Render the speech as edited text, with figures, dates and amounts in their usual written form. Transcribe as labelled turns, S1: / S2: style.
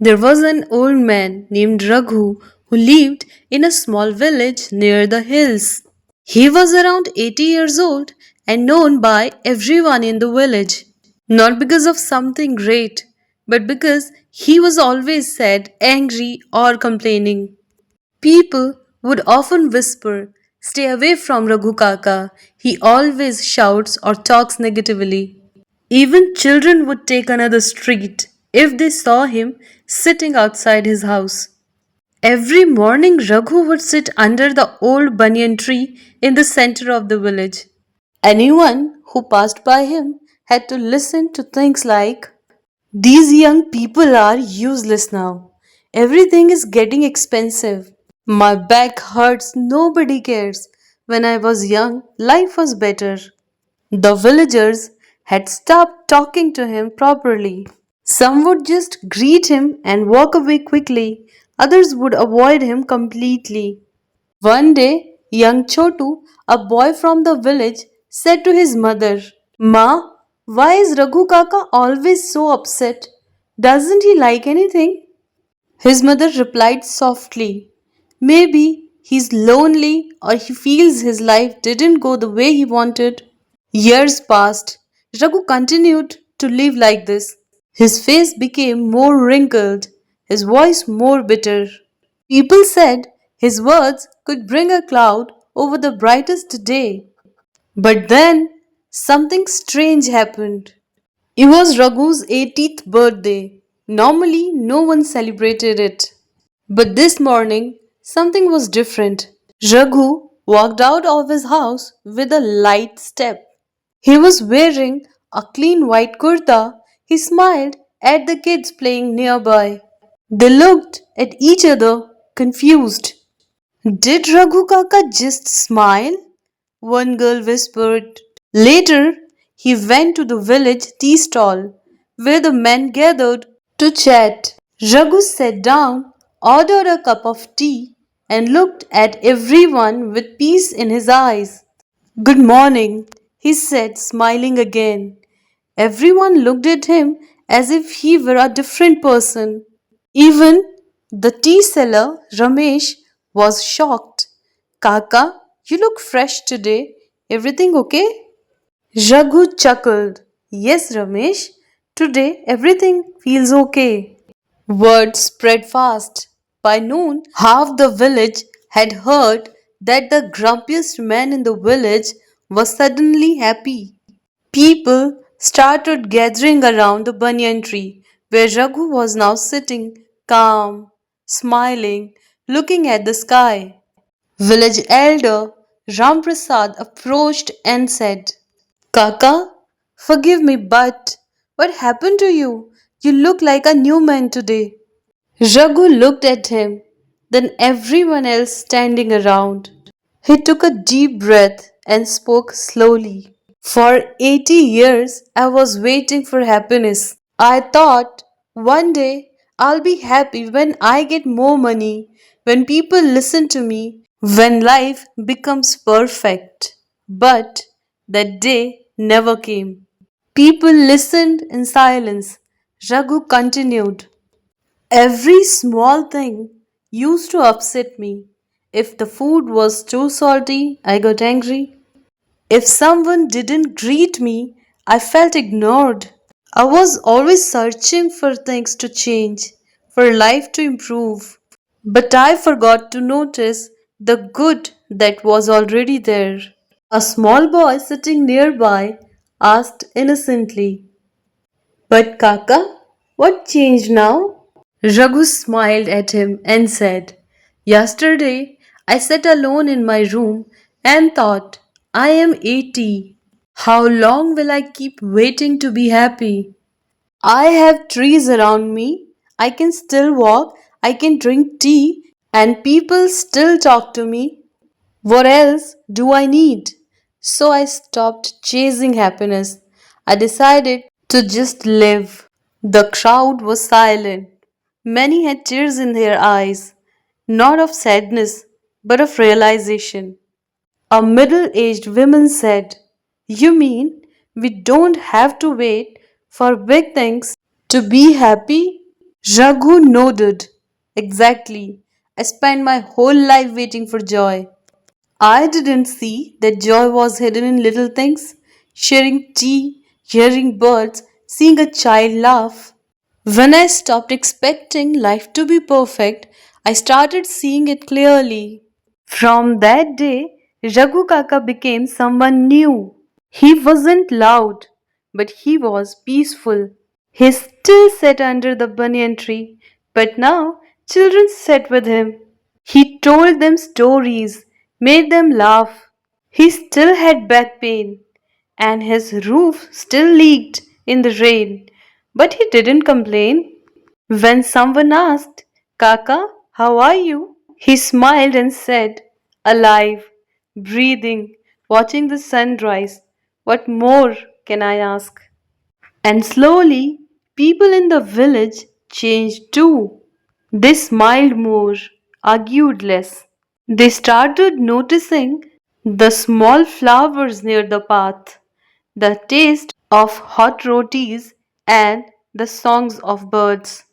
S1: There was an old man named Raghu who lived in a small village near the hills. He was around 80 years old and known by everyone in the village. Not because of something great, but because he was always sad, angry, or complaining. People would often whisper, "Stay away from Raghu Kaka. He always shouts or talks negatively." Even children would take another street if they saw him sitting outside his house. Every morning, Raghu would sit under the old banyan tree in the center of the village. Anyone who passed by him had to listen to things like, "These young people are useless now. Everything is getting expensive. My back hurts, nobody cares. When I was young, life was better." The villagers had stopped talking to him properly. Some would just greet him and walk away quickly, others would avoid him completely. One day, young Chotu, a boy from the village, said to his mother, "Ma, why is Raghu Kaka always so upset? Doesn't he like anything?" His mother replied softly, "Maybe he's lonely or he feels his life didn't go the way he wanted." Years passed. Raghu continued to live like this. His face became more wrinkled, his voice more bitter. People said his words could bring a cloud over the brightest day. But then something strange happened. It was Raghu's 80th birthday. Normally, no one celebrated it. But this morning, something was different. Raghu walked out of his house with a light step. He was wearing a clean white kurta. He smiled at the kids playing nearby. They looked at each other, confused. "Did Raghu Kaka just smile?" one girl whispered. Later, he went to the village tea stall, where the men gathered to chat. Raghu sat down, ordered a cup of tea, and looked at everyone with peace in his eyes. "Good morning," he said, smiling again. Everyone looked at him as if he were a different person. Even the tea seller, Ramesh, was shocked. "Kaka, you look fresh today. Everything okay?" Raghu chuckled. "Yes, Ramesh. Today everything feels okay." Word spread fast. By noon, half the village had heard that the grumpiest man in the village was suddenly happy. People started gathering around the banyan tree where Raghu was now sitting, calm, smiling, looking at the sky. Village elder Ram Prasad approached and said, "Kaka, forgive me, but what happened to you? You look like a new man today." Raghu looked at him, then everyone else standing around. He took a deep breath and spoke slowly. "For 80 years, I was waiting for happiness. I thought one day I'll be happy when I get more money, when people listen to me, when life becomes perfect. But that day never came." People listened in silence. Raghu continued, "Every small thing used to upset me. If the food was too salty, I got angry. If someone didn't greet me, I felt ignored. I was always searching for things to change, for life to improve. But I forgot to notice the good that was already there." A small boy sitting nearby asked innocently, "But Kaka, what changed now?" Raghu smiled at him and said, "Yesterday I sat alone in my room and thought, I am 80. How long will I keep waiting to be happy? I have trees around me. I can still walk. I can drink tea. And people still talk to me. What else do I need?" So I stopped chasing happiness. I decided to just live. The crowd was silent. Many had tears in their eyes, not of sadness, but of realization. A middle aged woman said, "You mean we don't have to wait for big things to be happy?" Raghu nodded. Exactly. I spent my whole life waiting for joy. I didn't see that joy was hidden in little things. Sharing tea, hearing birds, seeing a child laugh. When I stopped expecting life to be perfect, I started seeing it clearly. From that day, Raghu Kaka became someone new. He wasn't loud, but he was peaceful. He still sat under the banyan tree, but now children sat with him. He told them stories, made them laugh. He still had back pain, and his roof still leaked in the rain, but he didn't complain. When someone asked, Kaka, how are you? He smiled and said, alive, breathing, watching the sunrise. What more can I ask? And slowly, people in the village changed too. They smiled more, argued less. They started noticing the small flowers near the path, the taste of hot rotis, and the songs of birds.